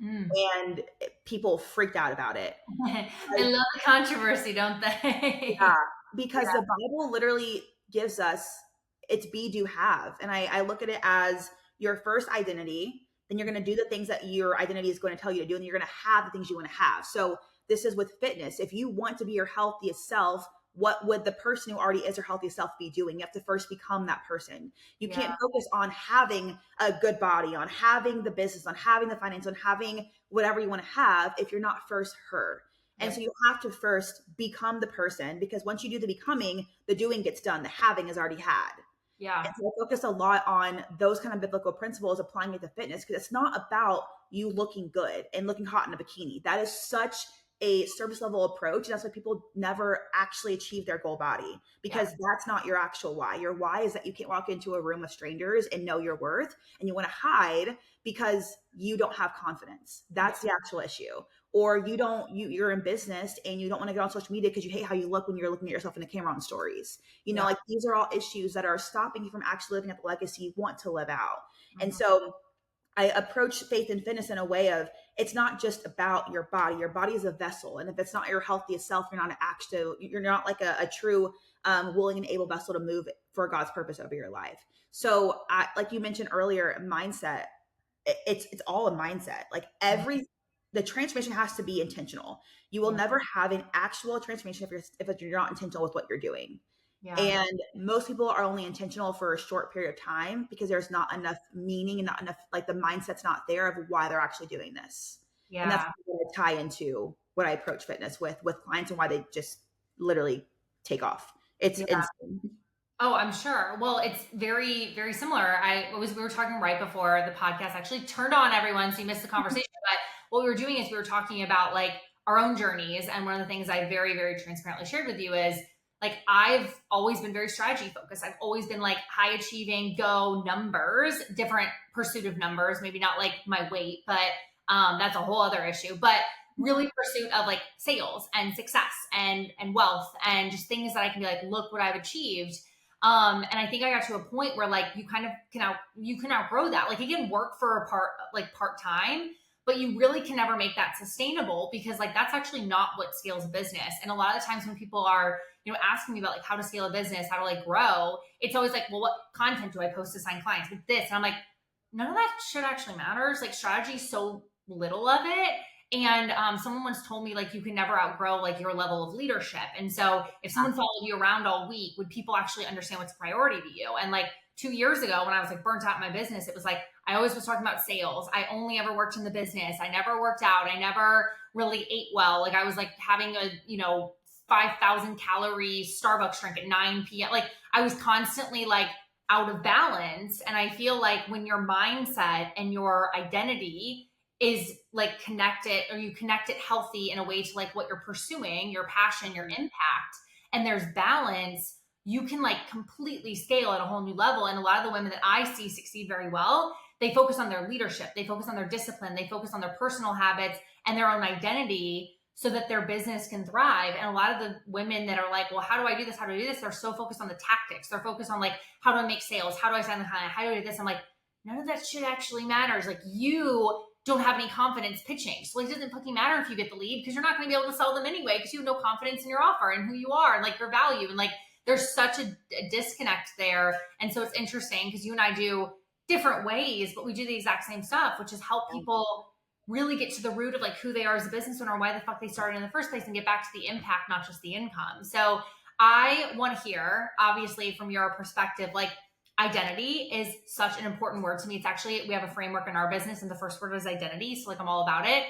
Mm. And people freaked out about it. They love the controversy, don't Yeah, they? because the Bible literally gives us it's be, do, have. And I look at it as your first identity, then you're going to do the things that your identity is going to tell you to do, and you're going to have the things you want to have. So this is with fitness. If you want to be your healthiest self, what would the person who already is her healthiest self be doing? You have to first become that person. You Yeah. can't focus on having a good body, on having the business, on having the finance, on having whatever you want to have if you're not first her. And Yep. so you have to first become the person, because once you do the becoming, the doing gets done. The having is already had. Yeah. And so I focus a lot on those kind of biblical principles, applying it to fitness, because it's not about you looking good and looking hot in a bikini. That is such a surface level approach. And that's why people never actually achieve their goal body, because that's not your actual why. Your why is that you can't walk into a room of strangers and know your worth, and you want to hide because you don't have confidence. That's the actual issue. Or you're in business and you don't want to get on social media because you hate how you look when you're looking at yourself in the camera on stories. Like these are all issues that are stopping you from actually living at the legacy you want to live out. And so I approach faith and fitness in a way of, it's not just about your body. Your body is a vessel. And if it's not your healthiest self, you're not like a true willing and able vessel to move for God's purpose over your life. So like you mentioned earlier, mindset, it's all a mindset. Like the transformation has to be intentional. You will never have an actual transformation if you're not intentional with what you're doing. Yeah. And most people are only intentional for a short period of time because there's not enough meaning and not enough, like the mindset's not there of why they're actually doing this. Yeah. And that's going to tie into what I approach fitness with clients and why they just literally take off. It's insane. Oh, I'm sure. Well, it's very, very similar. We were talking right before the podcast actually turned on, everyone, so you missed the conversation. But what we were doing is we were talking about like our own journeys. And one of the things I very, very transparently shared with you is like, I've always been very strategy focused. I've always been like high achieving, go numbers, different pursuit of numbers, maybe not like my weight, but that's a whole other issue. But really pursuit of like sales and success and wealth and just things that I can be like, look what I've achieved. And I think I got to a point where like you kind of can outgrow that. Like it can work for part time, but you really can never make that sustainable, because like that's actually not what scales a business. And a lot of the times when people are asking me about like how to scale a business, how to like grow, it's always like, well, what content do I post to sign clients with this? And I'm like, none of that shit actually matters. Like strategy is so little of it. And someone once told me like you can never outgrow like your level of leadership. And so if someone followed you around all week, would people actually understand what's a priority to you? And like 2 years ago when I was like burnt out in my business, it was like I always was talking about sales. I only ever worked in the business. I never worked out. I never really ate well. Like I was like having a 5,000 calorie Starbucks drink at 9 p.m. Like I was constantly like out of balance. And I feel like when your mindset and your identity is like connected, or you connect it healthy in a way to like what you're pursuing, your passion, your impact, and there's balance, you can like completely scale at a whole new level. And a lot of the women that I see succeed very well, they focus on their leadership, they focus on their discipline, they focus on their personal habits and their own identity so that their business can thrive. And a lot of the women that are like, well, how do I do this? How do I do this? They're so focused on the tactics. They're focused on like, how do I make sales? How do I sign the client? How do I do this? I'm like, none of that shit actually matters. Like you don't have any confidence pitching. So like, it doesn't fucking matter if you get the lead, because you're not going to be able to sell them anyway, because you have no confidence in your offer and who you are and like your value. And like, there's such a disconnect there. And so it's interesting because you and I do different ways, but we do the exact same stuff, which is help people really get to the root of like who they are as a business owner, why the fuck they started in the first place, and get back to the impact, not just the income. So I want to hear, obviously, from your perspective, like identity is such an important word to me. It's actually, we have a framework in our business and the first word is identity. So like, I'm all about it.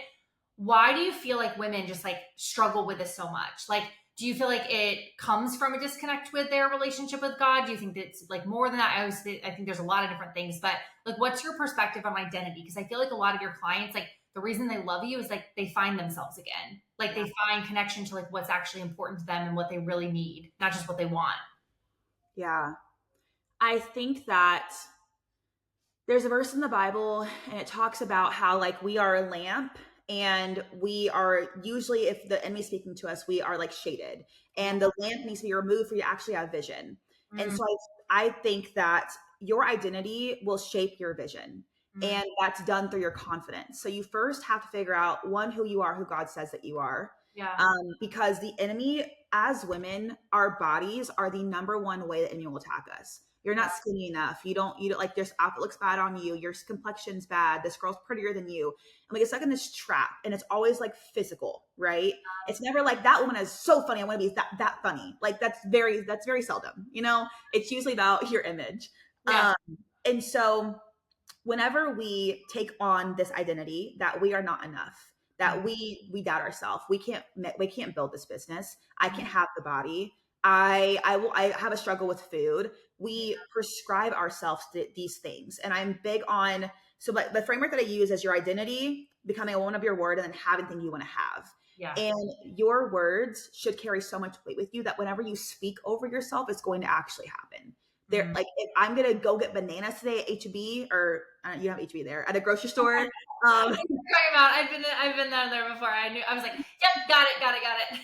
Why do you feel like women just like struggle with this so much? Like, do you feel like it comes from a disconnect with their relationship with God? Do you think it's like more than that? I think there's a lot of different things, but like, what's your perspective on identity? Because I feel like a lot of your clients, like the reason they love you is like they find themselves again. Like they find connection to like what's actually important to them and what they really need, not just what they want. Yeah. I think that there's a verse in the Bible and it talks about how like we are a lamp, and we are usually, if the enemy's speaking to us, we are like shaded, and the lamp needs to be removed for you to actually have vision. And so I think that your identity will shape your vision, and that's done through your confidence. So you first have to figure out, one, who you are, who God says that you are. Because the enemy, as women, our bodies are the number one way the enemy will attack us. You're not skinny enough. You don't like this outfit looks bad on you. Your complexion's bad. This girl's prettier than you. And we get stuck in this trap, and it's always like physical, right? It's never like that woman is so funny. I want to be that funny. Like that's very seldom, it's usually about your image. Yeah. And so whenever we take on this identity that we are not enough, that we doubt ourselves, we can't build this business. I can't have the body. I have a struggle with food. We prescribe ourselves these things, and I'm big on but the framework that I use is your identity, becoming a woman of your word, and then having things you want to have. Yeah. And your words should carry so much weight with you that whenever you speak over yourself, it's going to actually happen. There, like if I'm gonna go get bananas today at HEB, or you have HEB there at a grocery store. Talking about, I've been down there before. I was like, yep, got it.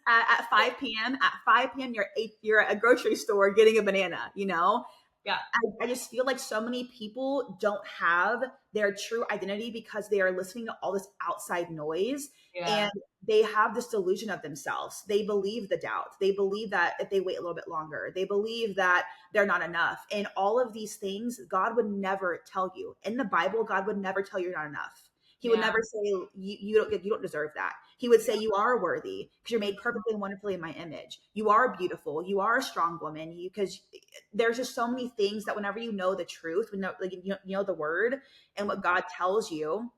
At 5 p.m. At 5 p.m. You're at a grocery store getting a banana. Yeah. I just feel like so many people don't have their true identity because they are listening to all this outside noise. Yeah. And they have this delusion of themselves. They believe the doubt. They believe that if they wait a little bit longer, they believe that they're not enough. And all of these things, God would never tell you. In the Bible, God would never tell you you're not enough. He would never say you don't deserve that. He would say you are worthy because you're made perfectly and wonderfully in my image. You are beautiful. You are a strong woman. Because there's just so many things that whenever you know the truth, you know the word and what God tells you,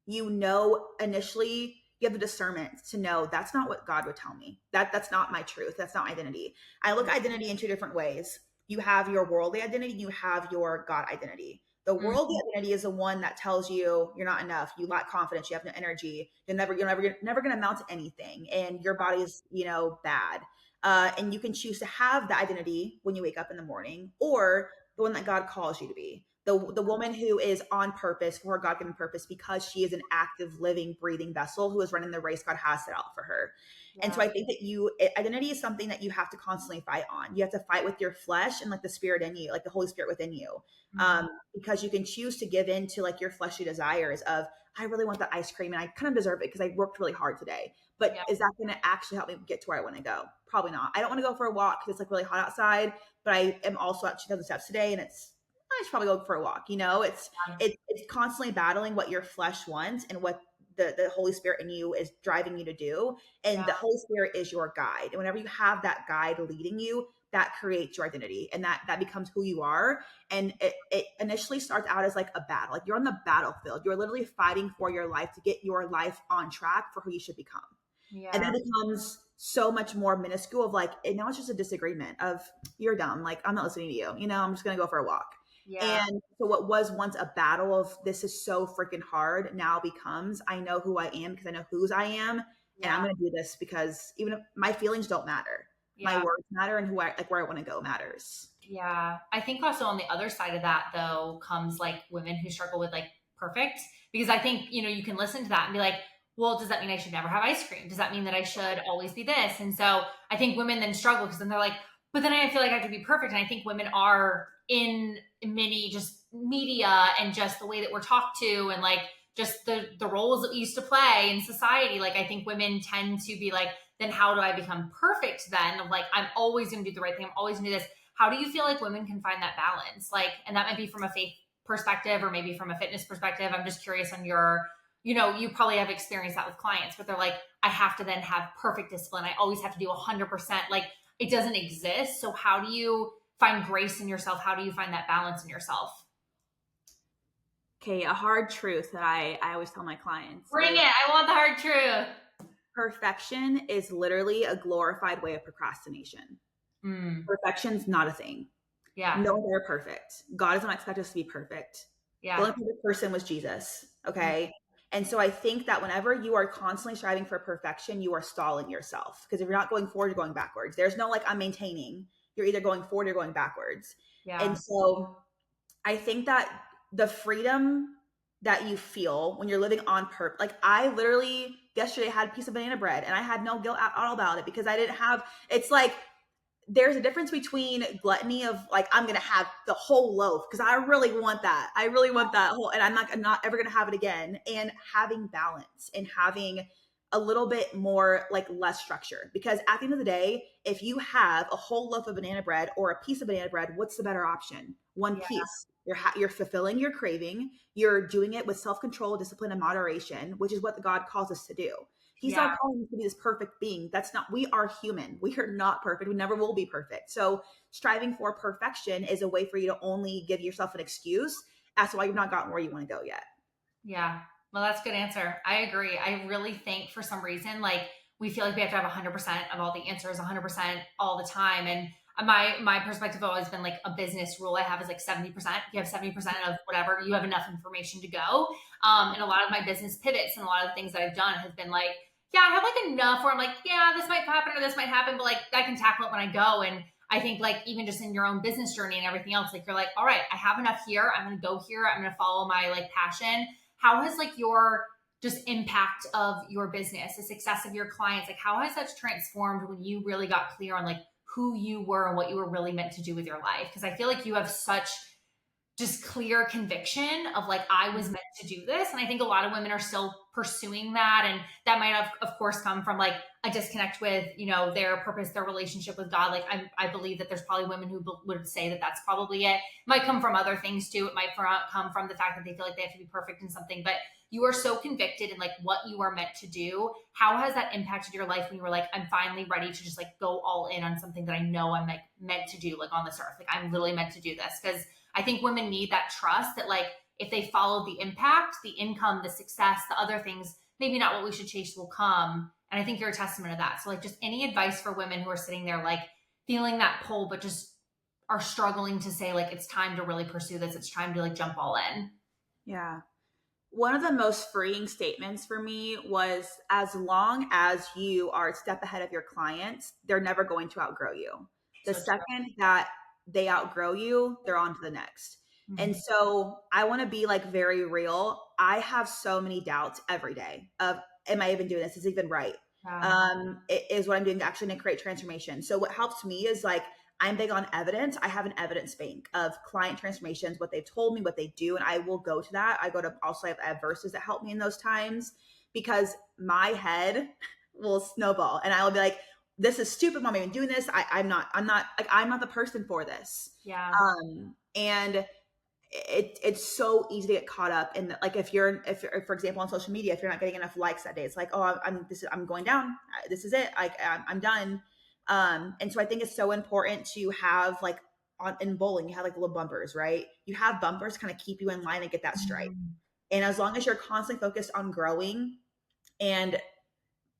initially you have the discernment to know that's not what God would tell me. That's not my truth. That's not identity. I look at identity in two different ways. You have your worldly identity, you have your God identity. The worldly identity is the one that tells you you're not enough, you lack confidence, you have no energy, you're never going to amount to anything, and your body is, bad. And you can choose to have the identity when you wake up in the morning, or the one that God calls you to be. The woman who is on purpose for her God-given purpose because she is an active, living, breathing vessel who is running the race God has set out for her. Yeah. And so I think that identity is something that you have to constantly fight on. You have to fight with your flesh and like the spirit in you, like the Holy Spirit within you. Because you can choose to give in to like your fleshly desires of, I really want the ice cream and I kind of deserve it because I worked really hard today. But is that going to actually help me get to where I want to go? Probably not. I don't want to go for a walk because it's like really hot outside, but I am also at 2,000 steps today and I should probably go for a walk. It's constantly battling what your flesh wants and what the Holy Spirit in you is driving you to do. And the Holy Spirit is your guide. And whenever you have that guide leading you, that creates your identity and that becomes who you are. And it initially starts out as like a battle. Like you're on the battlefield. You're literally fighting for your life to get your life on track for who you should become. Yeah. And then it becomes so much more minuscule of like, and now it's just a disagreement of you're dumb. Like, I'm not listening to you. I'm just going to go for a walk. Yeah. And so what was once a battle of this is so freaking hard now becomes, I know who I am because I know whose I am. And I'm going to do this because even if my feelings don't matter, my words matter, and where I want to go matters. Yeah. I think also on the other side of that though comes like women who struggle with like perfect, because I think, you can listen to that and be like, well, does that mean I should never have ice cream? Does that mean that I should always be this? And so I think women then struggle because then they're like, but then I feel like I have to be perfect. And I think women are in many just media and just the way that we're talked to and like just the roles that we used to play in society. Like I think women tend to be like, then how do I become perfect then? Of like, I'm always going to do the right thing. I'm always going to do this. How do you feel like women can find that balance? Like, and that might be from a faith perspective or maybe from a fitness perspective. I'm just curious on your, you probably have experienced that with clients, but they're like, I have to then have perfect discipline. I always have to do 100%. Like it doesn't exist. So how do you find grace in yourself? How do you find that balance in yourself? Okay, a hard truth that I always tell my clients. Bring it. I want the hard truth. Perfection is literally a glorified way of procrastination. Perfection's not a thing. Yeah. No one's ever perfect. God doesn't expect us to be perfect. Yeah. The only perfect person was Jesus. Okay. And so I think that whenever you are constantly striving for perfection, you are stalling yourself. Because if you're not going forward, you're going backwards. There's no like, I'm maintaining. You're either going forward or going backwards. Yeah. And so I think that the freedom that you feel when you're living on purpose, like I literally yesterday had a piece of banana bread and I had no guilt at all about it because I didn't have, it's like, there's a difference between gluttony of like, I'm going to have the whole loaf because I really want that. I really want that whole, and I'm not ever going to have it again. And having balance and having a little bit more like less structure. Because at the end of the day, if you have a whole loaf of banana bread or a piece of banana bread, what's the better option? One Yeah. piece. You're fulfilling your craving. You're doing it with self-control, discipline, and moderation, which is what God calls us to do. He's Yeah. not calling us to be this perfect being. That's not, we are human. We are not perfect. We never will be perfect. So striving for perfection is a way for you to only give yourself an excuse as to why you've not gotten where you want to go yet. Yeah. Well, that's a good answer. I agree. I really think for some reason, like we feel like we have to have 100% of all the answers 100% all the time. And my perspective has always been like a business rule I have is like 70%. You have 70% of whatever, you have enough information to go. And a lot of my business pivots and a lot of the things that I've done has been like, yeah, I have like enough where I'm like, yeah, this might happen or this might happen, but like I can tackle it when I go. And I think like even just in your own business journey and everything else, like you're like, all right, I have enough here. I'm going to go here. I'm going to follow my like passion. How has like your just impact of your business, the success of your clients, like how has that transformed when you really got clear on like who you were and what you were really meant to do with your life? Because I feel like you have such just clear conviction of like I was meant to do this, and I think a lot of women are still pursuing that, and that might have of course come from like a disconnect with their purpose, their relationship with God. Like I believe that there's probably women who would say that that's probably it. Might come from other things too. It might come from the fact that they feel like they have to be perfect in something, but you are so convicted in like what you are meant to do. How has that impacted your life when you were like, I'm finally ready to just like go all in on something that I know I'm like meant to do, like on this earth, like I'm literally meant to do this? Because I think women need that trust that like if they follow the impact, the income, the success, the other things, maybe not what we should chase will come. And I think you're a testament of that. So like just any advice for women who are sitting there like feeling that pull, but just are struggling to say like it's time to really pursue this. It's time to like jump all in. Yeah. One of the most freeing statements for me was, as long as you are a step ahead of your clients, they're never going to outgrow you. The So true. second that they outgrow you, they're on to the next. And Mhm. so I want to be like very real. I have so many doubts every day of, am I even doing this? Is it even right? Yeah. It is what I'm doing actually to create transformation. So what helps me is like, I'm big on evidence. I have an evidence bank of client transformations, what they've told me, what they do, and I will go to that. I go to also, I have verses that help me in those times, because my head will snowball and I will be like, this is stupid. Why am I even doing this? I'm not the person for this. Yeah. And it's so easy to get caught up in the, like if for example on social media, if you're not getting enough likes that day, it's like, oh, I'm going down, this is it, I'm done. And so I think it's so important to have like in bowling you have like little bumpers, right? You have bumpers kind of keep you in line and get that strike. Mhm. And as long as you're constantly focused on growing, and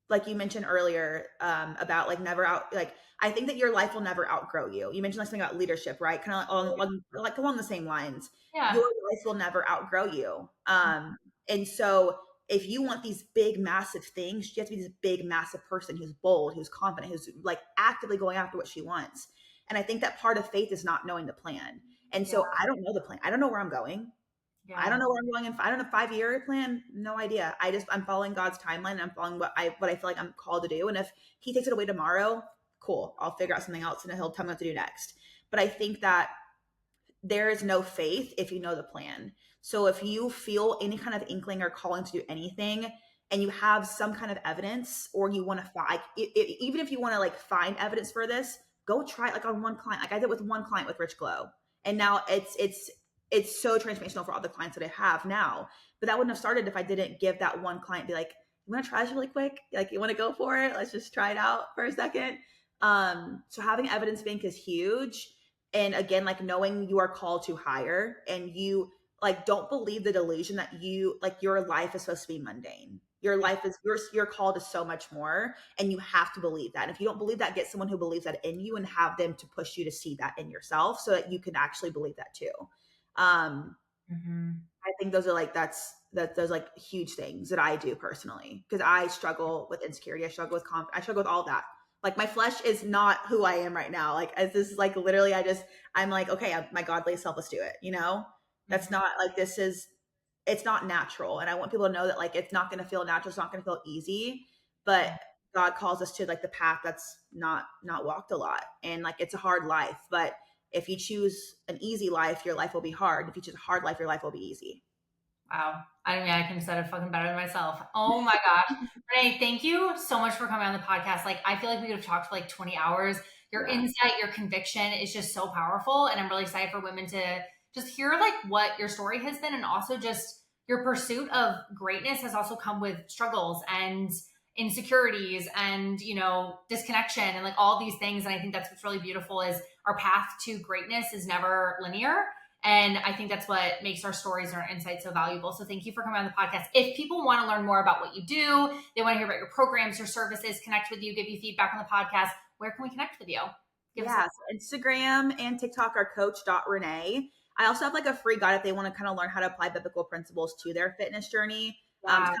like you mentioned earlier, about like never out, like I think that your life will never outgrow you. You mentioned like something about leadership, right? Kind of like along the same lines. Yeah. Your life will never outgrow you. And so if you want these big massive things, you have to be this big massive person who's bold, who's confident, who's like actively going after what she wants. And I think that part of faith is not knowing the plan. And Yeah. so I don't know the plan. I don't know where I'm going. I Yeah. don't know where I'm going in. I don't know, 5-year plan. No idea. I'm following God's timeline. And I'm following what I feel like I'm called to do. And if He takes it away tomorrow, cool. I'll figure out something else, and He'll tell me what to do next. But I think that there is no faith if you know the plan. So if you feel any kind of inkling or calling to do anything, and you have some kind of evidence, or you want to find, like, even if you want to like find evidence for this, go try it like on one client. Like I did with one client with Rich Glow, and now it's so transformational for all the clients that I have now. But that wouldn't have started if I didn't give that one client, be like, you want to try this really quick? Like, you want to go for it? Let's just try it out for a second. So having evidence bank is huge. And again, like knowing you are called to higher, and you like don't believe the delusion that you like your life is supposed to be mundane. Your life is your call to so much more, and you have to believe that. And if you don't believe that, get someone who believes that in you and have them to push you to see that in yourself so that you can actually believe that too. um Mhm. I think those are like those like huge things that I do personally, because I struggle with insecurity. I struggle with confidence. I struggle with all that. Like my flesh is not who I am right now. Like as this is like literally, I'm like, okay, my godly self, let's do it. That's Mhm. not like, it's not natural. And I want people to know that like it's not going to feel natural. It's not going to feel easy. But Yeah. God calls us to like the path that's not walked a lot, and like it's a hard life. But if you choose an easy life, your life will be hard. If you choose a hard life, your life will be easy. Wow. I mean, I can have said it fucking better than myself. Oh my gosh. Renee, thank you so much for coming on the podcast. Like, I feel like we could have talked for like 20 hours. Your Yeah. insight, your conviction is just so powerful. And I'm really excited for women to just hear like what your story has been. And also just your pursuit of greatness has also come with struggles and insecurities and, disconnection and like all these things. And I think that's what's really beautiful is our path to greatness is never linear. And I think that's what makes our stories and our insights so valuable. So thank you for coming on the podcast. If people want to learn more about what you do, they want to hear about your programs, your services, connect with you, give you feedback on the podcast, where can we connect with you? Yeah, so Instagram and TikTok are coach.renee. I also have like a free guide if they want to kind of learn how to apply biblical principles to their fitness journey. Wow.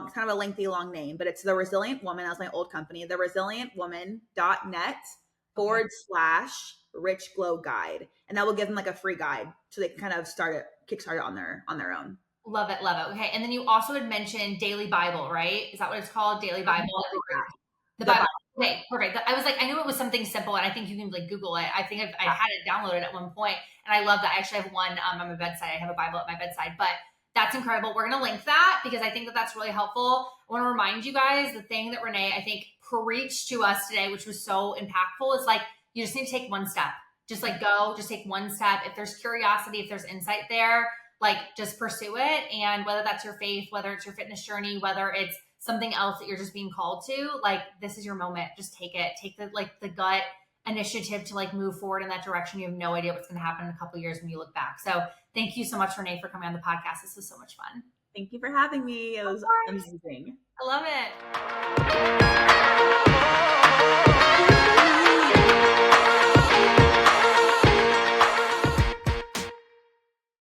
It's kind of a lengthy, long name, but it's The Resilient Woman. That's my old company, theresilientwoman.net / rich glow guide. And that will give them like a free guide so they can kind of kickstart it on their own. Love it, love it. Okay. And then you also had mentioned Daily Bible, right? Is that what it's called? Daily Bible. The The Bible. Bible. Okay, perfect. I was like, I knew it was something simple, and I think you can like Google it. I think I had it downloaded at one point, and I love that. I actually have one on my bedside. I have a Bible at my bedside, but that's incredible. We're gonna link that because I think that that's really helpful. I want to remind you guys the thing that Renee I think preached to us today, which was so impactful, is like you just need to take one step. Just like go, just take one step. If there's curiosity, if there's insight there, like just pursue it. And whether that's your faith, whether it's your fitness journey, whether it's something else that you're just being called to, like this is your moment. Just take it. Take the gut initiative to like move forward in that direction. You have no idea what's going to happen in a couple of years when you look back. So thank you so much, Renee, for coming on the podcast. This was so much fun. Thank you for having me. It was amazing. I love it.